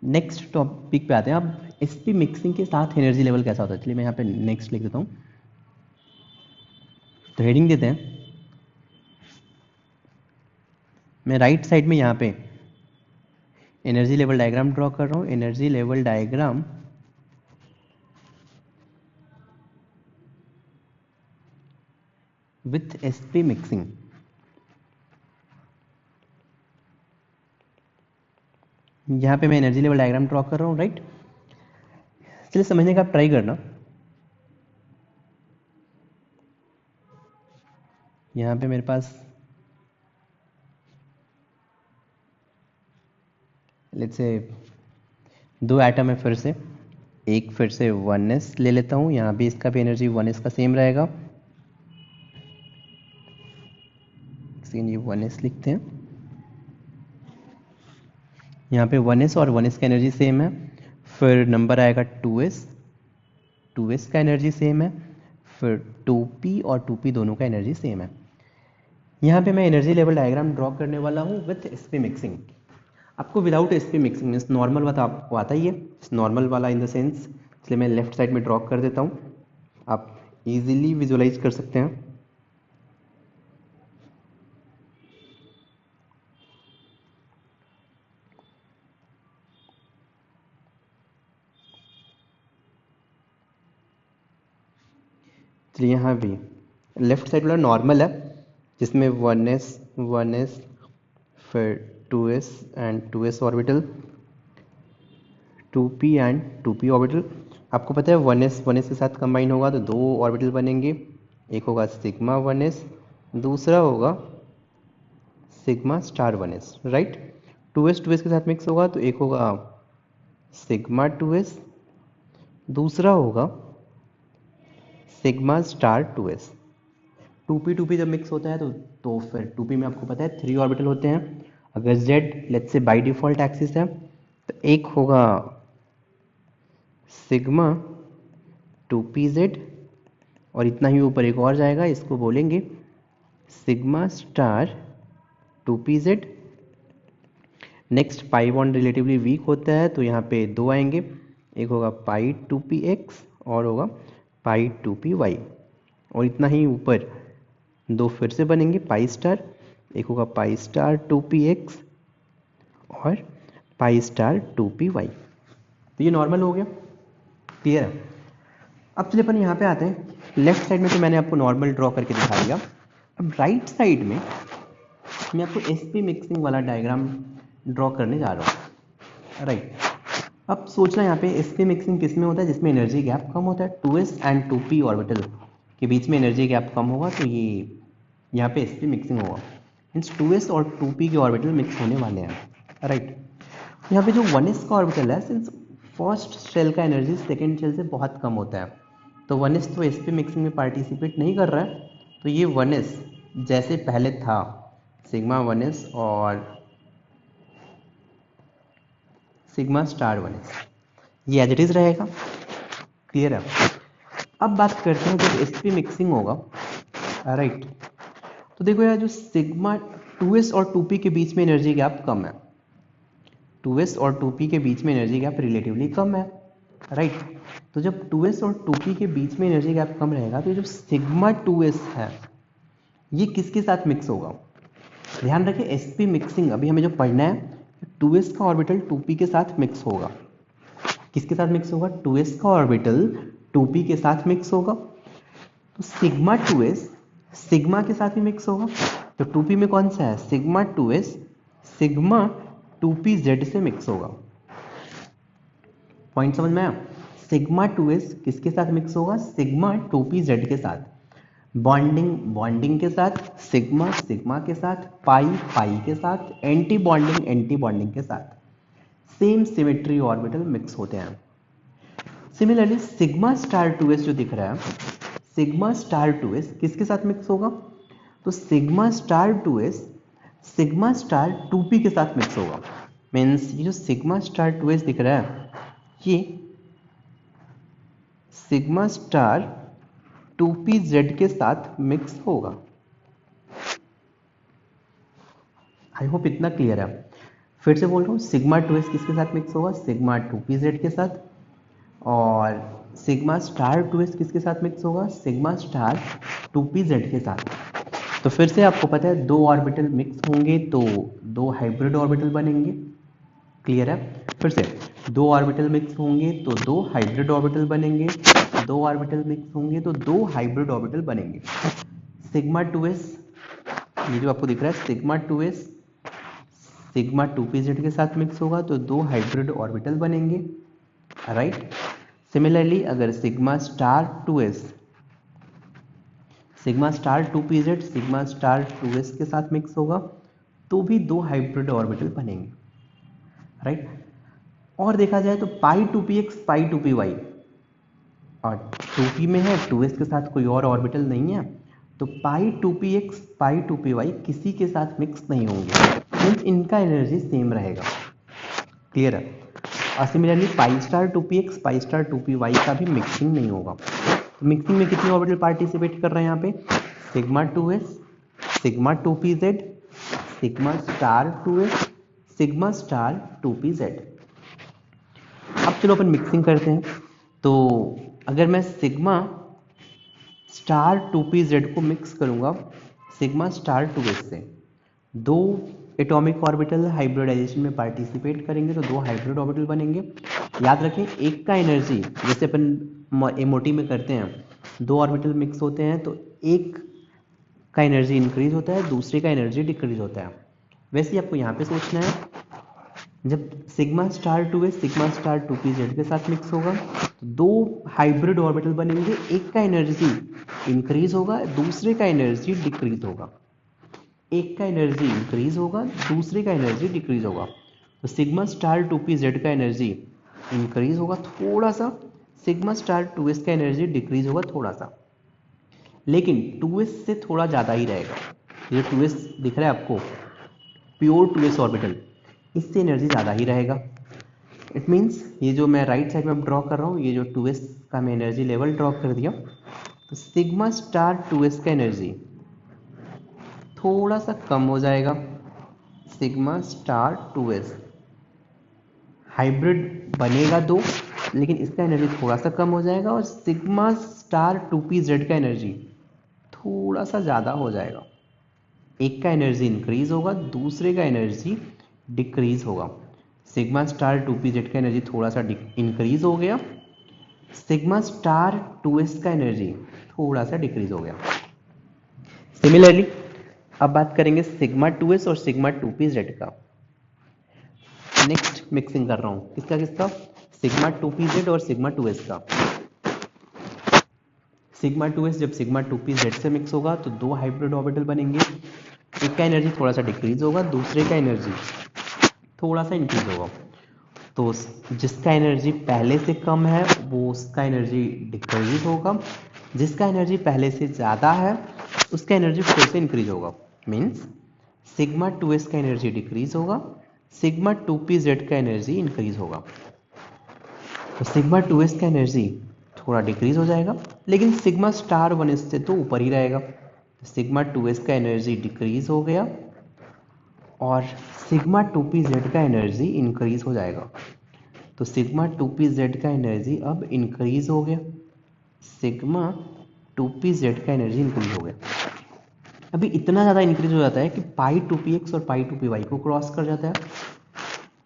नेक्स्ट टॉपिक पे आते हैं। अब sp मिक्सिंग के साथ एनर्जी लेवल कैसा होता है, चलिए मैं यहाँ पे नेक्स्ट लिख देता हूँ। तो हेडिंग देते हैं, मैं राइट साइड में यहाँ पे एनर्जी लेवल डायग्राम ड्रॉ कर रहा हूँ। Energy level diagram with sp mixing. यहाँ पे मैं एनर्जी लेवल डायग्राम ड्रॉ कर रहा हूँ, राइट। चलिए समझने का आप ट्राई करना। यहाँ पे मेरे पास लेट्स से दो एटम है, फिर से एक फिर से 1s ले लेता हूँ। यहाँ भी इसका भी एनर्जी 1s का सेम रहेगा। ये 1s लिखते हैं। यहाँ पे 1s और 1s का एनर्जी सेम है। फिर नंबर आएगा 2s, 2s का एनर्जी सेम है। फिर 2p और 2p दोनों का एनर्जी सेम है। यहाँ पे मैं एनर्जी लेवल डायग्राम ड्रॉ करने वाला हूँ विथ sp मिक्सिंग। आपको without sp mixing means normal वाला आपको आता ही है, नॉर्मल वाला इन द सेंस, इसलिए मैं लेफ्ट साइड में ड्रॉ कर देता हूँ, आप इजीली विजुअलाइज कर सकते हैं। चलिए यहाँ भी लेफ्ट साइड वाला नॉर्मल है, जिसमें 1s फिर 2s and 2s orbital, 2p and 2p orbital. आपको पता है 1s के साथ कंबाइन होगा तो दो ऑर्बिटल बनेंगे, एक होगा सिग्मा 1s, दूसरा होगा sigma star 1s, right. 2s के साथ मिक्स होगा तो एक होगा सिग्मा 2s, दूसरा होगा सिग्मा स्टार 2s। 2p जब मिक्स होता है तो फिर 2p में आपको पता है 3 ऑर्बिटल होते हैं। अगर z let's say by default axis है तो एक होगा सिग्मा 2pz और इतना ही ऊपर एक और जाएगा, इसको बोलेंगे sigma star 2pz। Next pi bond relatively weak होता है तो यहाँ पे दो आएंगे, एक होगा पाई 2px और होगा पाई 2py, और इतना ही ऊपर दो फिर से बनेंगे पाई स्टार, एक होगा पाई स्टार 2px और पाई स्टार 2py। तो ये नॉर्मल हो गया, क्लियर है। अब चलिए अपन यहाँ पे आते हैं। लेफ्ट साइड में तो मैंने आपको नॉर्मल ड्रॉ करके दिखा दिया। अब राइट साइड में मैं आपको sp मिक्सिंग वाला डायग्राम ड्रॉ करने जा रहा हूँ, राइट। अब सोचना यहाँ पे sp मिक्सिंग किस में होता है? जिसमें एनर्जी गैप कम होता है, 2s एंड 2p ऑर्बिटल के बीच में एनर्जी गैप कम होगा तो ये यहाँ पे sp मिक्सिंग होगा। मीन्स 2s और 2p के ऑर्बिटल मिक्स होने वाले हैं, राइट। यहाँ पे जो 1s का ऑर्बिटल है, सिंस फर्स्ट शेल का एनर्जी सेकेंड शेल से बहुत कम होता है, तो 1s तो sp मिक्सिंग में पार्टिसिपेट नहीं कर रहा है, तो ये 1s जैसे पहले था सिग्मा 1s और सिग्मा स्टार 1s, ये एज इट इज रहेगा, क्लियर है। अब बात करते हैं जब sp मिक्सिंग होगा, राइट। तो देखो यार, जो सिग्मा 2s और 2p के बीच में एनर्जी गैप कम है, 2s और 2p के बीच में एनर्जी गैप रिलेटिवली कम है, राइट। तो जब 2s और 2p के बीच में एनर्जी गैप कम रहेगा तो जो सिग्मा 2s है ये किसके साथ मिक्स होगा? ध्यान रखें, sp मिक्सिंग अभी हमें जो पढ़ना है, 2s का ऑर्बिटल 2p के साथ मिक्स होगा। किसके साथ मिक्स होगा? 2s का ऑर्बिटल 2p के साथ मिक्स होगा। तो सिग्मा 2s सिग्मा के साथ भी मिक्स होगा। तो 2p में कौन सा है? सिग्मा 2s सिग्मा 2pz से मिक्स होगा। पॉइंट समझ में आया? सिग्मा 2s किसके साथ मिक्स होगा? सिग्मा 2pz के साथ। बॉन्डिंग के साथ, सिग्मा के साथ, पाई के साथ, एंटी बॉन्डिंग के साथ, सेम सिमेट्री ऑर्बिटल मिक्स होते हैं। सिमिलरली सिग्मा स्टार 2s जो दिख रहा है, सिग्मा स्टार 2s किसके साथ मिक्स होगा? तो sigma star 2s sigma star 2p के साथ मिक्स होगा। मीन्स ये जो सिग्मा स्टार 2s दिख रहा है ये सिग्मा स्टार 2pz के साथ मिक्स होगा। आई होप इतना क्लियर है। फिर से बोल रहा हूँ, सिग्मा 2s किसके साथ मिक्स होगा? सिग्मा 2pz के साथ। और सिग्मा स्टार 2s किसके साथ मिक्स होगा? सिग्मा स्टार 2pz के साथ। तो फिर से आपको पता है दो ऑर्बिटल मिक्स होंगे तो दो हाइब्रिड ऑर्बिटल बनेंगे। क्लियर है? फिर से दो ऑर्बिटल मिक्स होंगे तो दो हाइब्रिड ऑर्बिटल बनेंगे, दो ऑर्बिटल मिक्स होंगे तो दो हाइब्रिड ऑर्बिटल बनेंगे। सिग्मा 2s ये जो आपको दिख रहा है सिग्मा 2s सिग्मा 2pz के साथ मिक्स होगा तो दो हाइब्रिड ऑर्बिटल बनेंगे। राइट। सिमिलरली अगर sigma star 2s sigma star 2pz sigma star 2s के साथ मिक्स होगा तो भी दो हाइब्रिड ऑर्बिटल बनेंगे। राइट। और देखा जाए तो पाई 2px पाई 2py और 2p में है 2s के साथ कोई और ऑर्बिटल नहीं है तो पाई 2px पाई 2py किसी के साथ मिक्स नहीं होंगे। मीन्स इनका एनर्जी सेम रहेगा। क्लियर है? और सिमिलरली पाई स्टार 2px पाई स्टार 2py का भी मिक्सिंग नहीं होगा। तो मिक्सिंग में कितने ऑर्बिटल पार्टिसिपेट कर रहे हैं यहाँ पे? Sigma 2s sigma 2pz sigma star 2s sigma star 2pz। अब चलो अपन मिक्सिंग करते हैं। तो अगर मैं सिग्मा स्टार 2pz को मिक्स करूंगा सिग्मा स्टार 2s से, दो एटॉमिक ऑर्बिटल हाइब्रिडाइजेशन में पार्टिसिपेट करेंगे तो दो हाइब्रिड ऑर्बिटल बनेंगे। याद रखें एक का एनर्जी जैसे अपन एमओटी में करते हैं, दो ऑर्बिटल मिक्स होते हैं तो एक का एनर्जी इंक्रीज होता है, दूसरे का एनर्जी डिक्रीज होता है। वैसे ही आपको यहाँ पे सोचना है, जब sigma star 2s sigma star 2pz के साथ मिक्स होगा तो दो हाइब्रिड ऑर्बिटल बनेंगे, एक का एनर्जी इंक्रीज होगा, दूसरे का एनर्जी डिक्रीज होगा। एक का एनर्जी इंक्रीज होगा, दूसरे का एनर्जी डिक्रीज होगा। तो सिग्मा स्टार 2pz का एनर्जी इंक्रीज होगा थोड़ा सा, सिग्मा स्टार 2s का एनर्जी डिक्रीज होगा थोड़ा सा, लेकिन 2s से थोड़ा ज़्यादा ही रहेगा। ये 2s दिख रहा है आपको, प्योर 2s ऑर्बिटल, इससे एनर्जी ज़्यादा ही रहेगा। इट मीन्स ये जो मैं राइट साइड में ड्रॉ कर रहा हूँ, ये जो 2s का मैं एनर्जी लेवल ड्रॉ कर दिया, तो सिग्मा स्टार 2s का एनर्जी थोड़ा सा कम हो जाएगा। सिग्मा स्टार 2s हाइब्रिड बनेगा दो, लेकिन इसका एनर्जी थोड़ा सा कम हो जाएगा और सिग्मा स्टार 2pz का एनर्जी थोड़ा सा ज़्यादा हो जाएगा। एक का एनर्जी इंक्रीज होगा, दूसरे का एनर्जी डिक्रीज होगा। सिग्मा स्टार 2pz का एनर्जी थोड़ा सा इंक्रीज हो गया, सिग्मा स्टार 2s का एनर्जी थोड़ा सा डिक्रीज हो गया। सिमिलरली अब बात करेंगे सिग्मा 2s और सिग्मा 2pz का। नेक्स्ट मिक्सिंग कर रहा हूँ किसका किसका? सिग्मा 2pz और सिग्मा 2s का। सिग्मा 2s जब सिग्मा 2pz से मिक्स होगा तो दो हाइब्रिड ऑर्बिटल बनेंगे, एक का एनर्जी थोड़ा सा डिक्रीज होगा, दूसरे का एनर्जी थोड़ा सा इंक्रीज होगा। तो जिसका एनर्जी पहले से कम है वो उसका एनर्जी डिक्रीज होगा, जिसका एनर्जी पहले से ज़्यादा है उसका एनर्जी फिर से इंक्रीज होगा। मीन्स सिग्मा 2s का एनर्जी डिक्रीज होगा, सिग्मा 2pz का एनर्जी इंक्रीज होगा। तो सिग्मा 2s का एनर्जी थोड़ा डिक्रीज हो जाएगा, लेकिन सिग्मा स्टार 1s से तो ऊपर ही रहेगा। तो सिग्मा 2s का एनर्जी डिक्रीज हो गया और सिग्मा 2pz का एनर्जी इंक्रीज हो जाएगा। तो सिग्मा 2pz का एनर्जी अब इंक्रीज हो गया, सिग्मा 2pz का एनर्जी इंक्रीज हो गया। अभी इतना ज़्यादा इंक्रीज हो जाता है कि पाई 2px और पाई 2py को क्रॉस कर जाता है।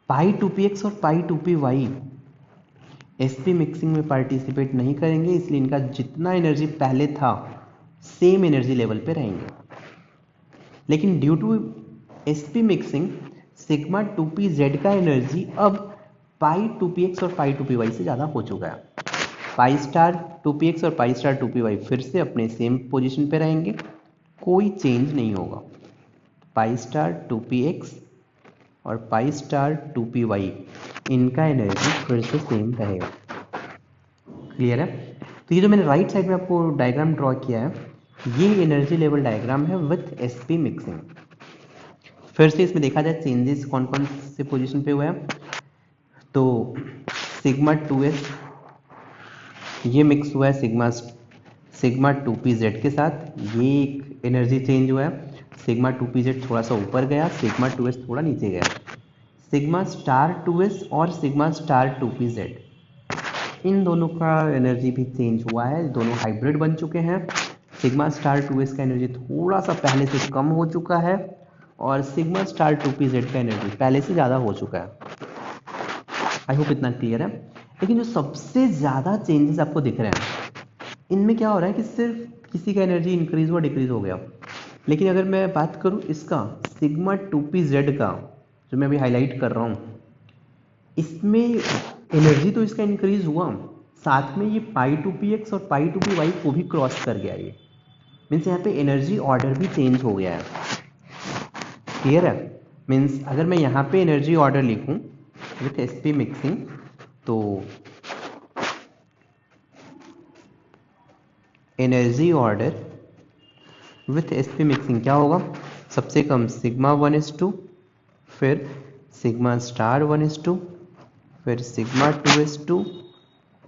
पाई 2px और पाई 2py sp मिक्सिंग में पार्टिसिपेट नहीं करेंगे, इसलिए इनका जितना एनर्जी पहले था सेम एनर्जी लेवल पे रहेंगे। लेकिन due to sp mixing sigma 2pz का एनर्जी अब पाई 2px और पाई 2py से ज़्यादा हो चुका है। पाई स्टार 2px और पाई स्टार 2py फिर से अपने सेम पोजीशन पे रहेंगे, कोई चेंज नहीं होगा। पाई स्टार 2px और पाई स्टार 2py इनका एनर्जी फिर से सेम रहेगा। क्लियर है? तो ये जो मैंने राइट साइड में आपको डायग्राम ड्रॉ किया है, ये एनर्जी लेवल डायग्राम है विथ sp मिक्सिंग। फिर से इसमें देखा जाए चेंजेस कौन कौन से पोजीशन पे हुए हैं, तो सिग्मा 2s ये मिक्स हुआ है सिग्मा 2pz के साथ, ये एक एनर्जी चेंज हुआ है। सिग्मा 2pz थोड़ा सा ऊपर गया, सिग्मा 2s थोड़ा नीचे गया। सिग्मा स्टार 2s और सिग्मा स्टार 2pz इन दोनों का एनर्जी भी चेंज हुआ है, दोनों हाइब्रिड बन चुके हैं। सिग्मा स्टार 2s का एनर्जी थोड़ा सा पहले से कम हो चुका है और सिग्मा स्टार 2pz का एनर्जी पहले से ज़्यादा हो चुका है। आई होप इतना क्लियर है। लेकिन जो सबसे ज़्यादा चेंजेस आपको दिख रहे हैं, इनमें क्या हो रहा है कि सिर्फ किसी का एनर्जी इंक्रीज हुआ डिक्रीज हो गया। लेकिन अगर मैं बात करूँ इसका सिग्मा 2pz का, जो मैं अभी हाईलाइट कर रहा हूँ, इसमें एनर्जी तो इसका इंक्रीज हुआ, साथ में ये पाई 2px और पाई 2py को भी क्रॉस कर गया। ये मीन्स यहाँ पे एनर्जी ऑर्डर भी चेंज हो गया है। क्लियर है? मीन्स अगर मैं यहाँ पे एनर्जी ऑर्डर लिखूँ विथ sp मिक्सिंग, तो energy order with sp mixing क्या होगा? सबसे कम सिग्मा 1s2, फिर सिग्मा स्टार 1s2, फिर sigma 2s2,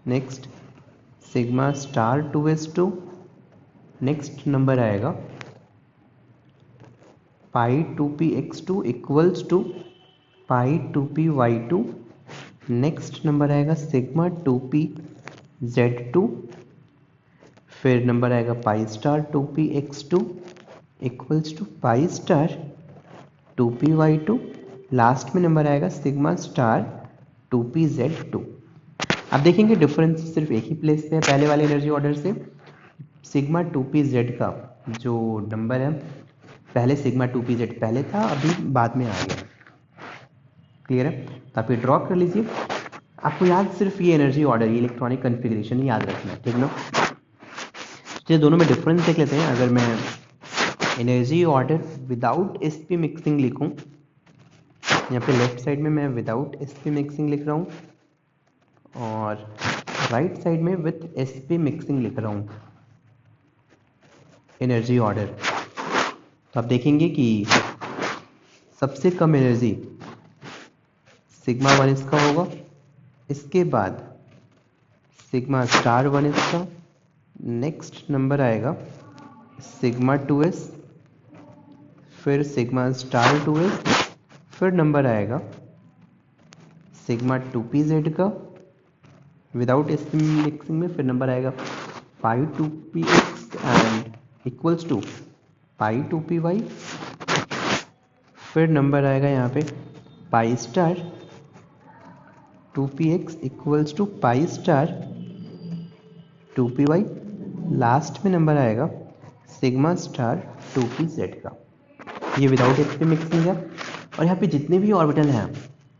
next sigma star 2s2, next number आएगा pi 2px2 equals to pi 2py2, next number आएगा sigma 2pz2, फिर number आएगा pi star 2px2 equals to pi star 2py2, last में number आएगा sigma star 2pz2। अब देखेंगे difference सिर्फ एक ही प्लेस पे है पहले वाले एनर्जी ऑर्डर से। सिग्मा 2pz का जो नंबर है, पहले सिग्मा 2pz पहले था, अभी बाद में आ गया। क्लियर है? तो आप ये ड्रॉ कर लीजिए। आपको याद सिर्फ ये एनर्जी ऑर्डर, ये इलेक्ट्रॉनिक कन्फिग्रेशन याद रखना है, ठीक ना? चलिए दोनों में डिफरेंस देख लेते हैं। अगर मैं energy order without sp mixing लिखूं, यहाँ पे लेफ्ट साइड में मैं विदाउट sp मिक्सिंग लिख रहा हूँ और राइट साइड में विथ sp मिक्सिंग लिख रहा हूँ एनर्जी ऑर्डर। तो आप देखेंगे कि सबसे कम एनर्जी सिग्मा 1s का होगा, इसके बाद सिग्मा स्टार 1s का, नेक्स्ट नंबर आएगा सिग्मा 2s, फिर सिग्मा स्टार 2s, फिर नंबर आएगा सिग्मा 2pz का विदाउट sp मिक्सिंग में, फिर नंबर आएगा pi 2px and equals to pi 2py, फिर नंबर आएगा यहाँ पे pi star 2px equals to pi star 2py, last में नंबर आएगा सिग्मा स्टार 2pz का। ये विदाउट sp मिक्सिंग है। और यहाँ पे जितने भी ऑर्बिटल हैं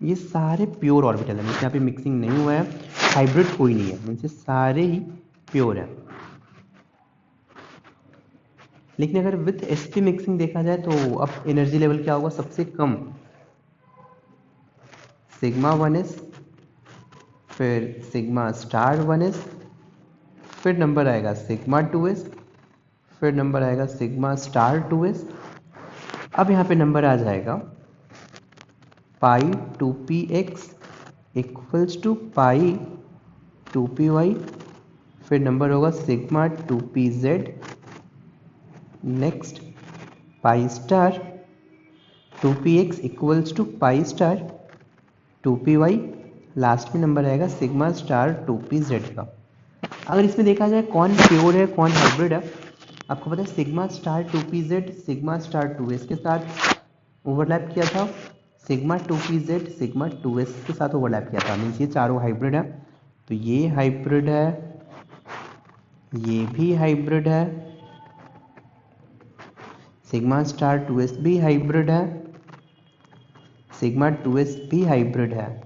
ये सारे प्योर ऑर्बिटल हैं, यहाँ पे मिक्सिंग नहीं हुआ है, हाइब्रिड कोई नहीं है, इनसे सारे ही प्योर हैं। लेकिन अगर विथ sp मिक्सिंग देखा जाए तो अब एनर्जी लेवल क्या होगा? सबसे कम सिग्मा 1s, फिर सिग्मा स्टार 1s, फिर नंबर आएगा सिग्मा 2s, फिर नंबर आएगा सिग्मा स्टार 2s। अब यहाँ पे नंबर आ जाएगा पाई 2px equals to pi 2py, फिर नंबर होगा sigma 2pz, next pi star 2px equals to pi star 2py, last में नंबर आएगा सिग्मा स्टार 2pz का। अगर इसमें देखा जाए कौन प्योर है कौन हाइब्रिड है, आपको पता है sigma star 2pz sigma star 2s के साथ ओवरलैप किया था, सिग्मा 2pz सिग्मा 2s के साथ ओवरलैप किया था, मीन्स ये चारों हाइब्रिड है। तो ये हाइब्रिड है, ये भी हाइब्रिड है, सिग्मा स्टार 2s भी हाइब्रिड है, सिग्मा 2s भी हाइब्रिड है,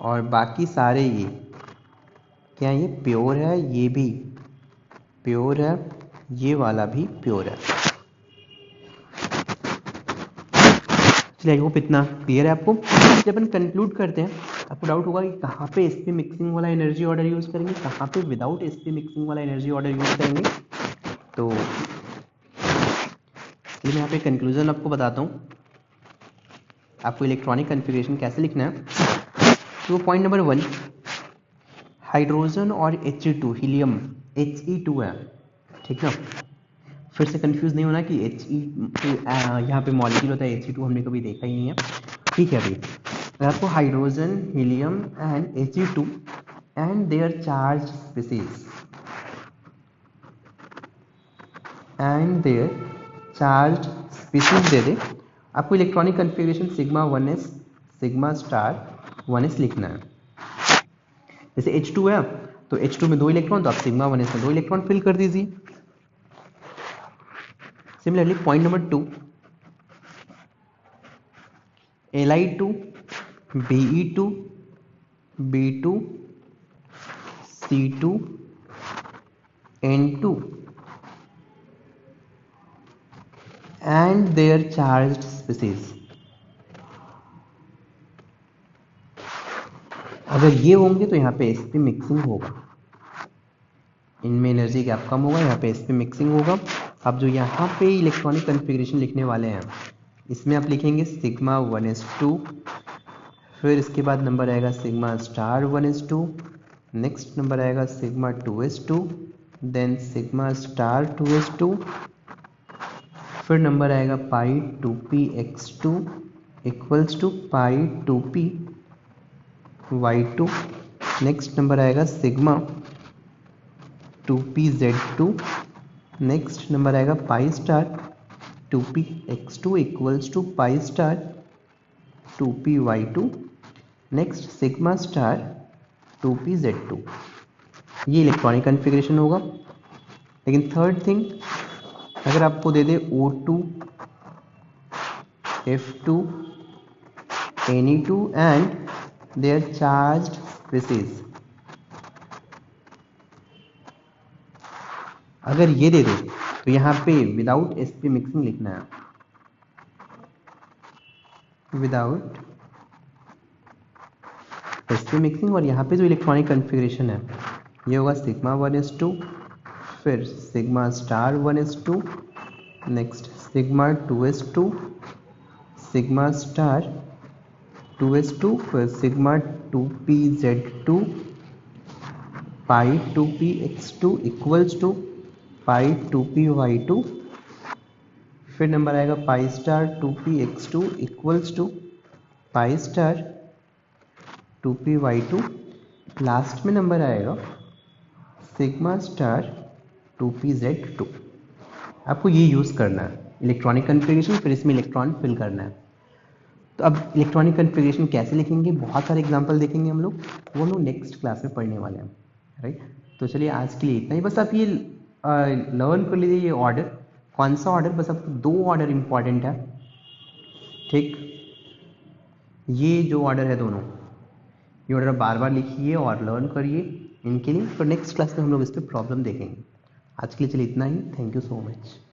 और बाकी सारे ये क्या, ये प्योर है, ये भी प्योर है, ये वाला भी प्योर है। चलिए आई होप इतना क्लियर है आपको। जब अपन कंक्लूड करते हैं, आपको डाउट होगा कि कहाँ पे sp मिक्सिंग वाला एनर्जी ऑर्डर यूज करेंगे, कहाँ पे विदाउट sp मिक्सिंग वाला एनर्जी ऑर्डर यूज करेंगे। तो मैं यहाँ पे कंक्लूजन आपको बताता हूँ, आपको इलेक्ट्रॉनिक कन्फिग्रेशन कैसे लिखना है। तो पॉइंट नंबर 1, हाइड्रोजन और He2 हीलियम He2 है, ठीक ना। फिर से कंफ्यूज नहीं होना कि यहाँ पे मॉलिक्यूल होता है He2 हमने कभी देखा ही नहीं है, ठीक है भाई। अगर आपको hydrogen helium and He2 and their charge species दे दे, आपको electronic configuration sigma 1s sigma star 1s लिखना है। जैसे H2 है तो H2 में 2 इलेक्ट्रॉन, तो आप सिग्मा 1s में 2 इलेक्ट्रॉन फिल कर दीजिए। Similarly point number 2, Li2 Be2 B2 C2 N2 and their charged species। अगर ये होंगे तो यहाँ पे sp मिक्सिंग होगा, इनमें एनर्जी गैप कम होगा, यहाँ पे sp मिक्सिंग होगा। अब जो यहाँ पे इलेक्ट्रॉनिक कन्फिग्रेशन लिखने वाले हैं, इसमें आप लिखेंगे सिग्मा 1s2, फिर इसके बाद नंबर आएगा sigma star 1s2, next number आएगा sigma 2s2, then sigma star 2s2, फिर नंबर आएगा pi 2px2 equals to pi 2py2, next number आएगा सिग्मा 2pz2, नेक्स्ट नंबर आएगा pi star 2px2 equals to pi star 2py2, next sigma star 2pz2। ये electronic configuration होगा। लेकिन third thing, अगर आपको दे दे O2 F2 Ne2 and their charged species, अगर ये दे दे तो यहाँ पे विदाउट sp मिक्सिंग लिखना है, विदाउट sp मिक्सिंग। और यहाँ पे जो इलेक्ट्रॉनिक कन्फिग्रेशन है ये होगा सिग्मा 1s2, फिर sigma star 1s2, next sigma 2s2, sigma star 2s2, फिर sigma 2pz2, pi 2px2 equals to pi 2py2, फिर नंबर आएगा pi star 2px2 equals to pi star 2py2, last में number आएगा sigma star 2pz2। आपको ये use करना है electronic configuration, फिर इसमें इलेक्ट्रॉन फिल करना है। तो अब इलेक्ट्रॉनिक कन्फिग्रेशन कैसे लिखेंगे, बहुत सारे एग्जांपल देखेंगे हम लोग, वो हम लोग नेक्स्ट क्लास में पढ़ने वाले हैं, राइट। तो चलिए आज के लिए इतना ही, बस आप ये लर्न कर लीजिए ये ऑर्डर, कौन सा ऑर्डर, बस आपको 2 ऑर्डर इंपॉर्टेंट है, ठीक। ये जो ऑर्डर है दोनों, ये ऑर्डर बार बार लिखिए और लर्न करिए इनके लिए। तो नेक्स्ट क्लास में हम लोग इस पर प्रॉब्लम देखेंगे। आज के लिए चलिए इतना ही, थैंक यू सो मच।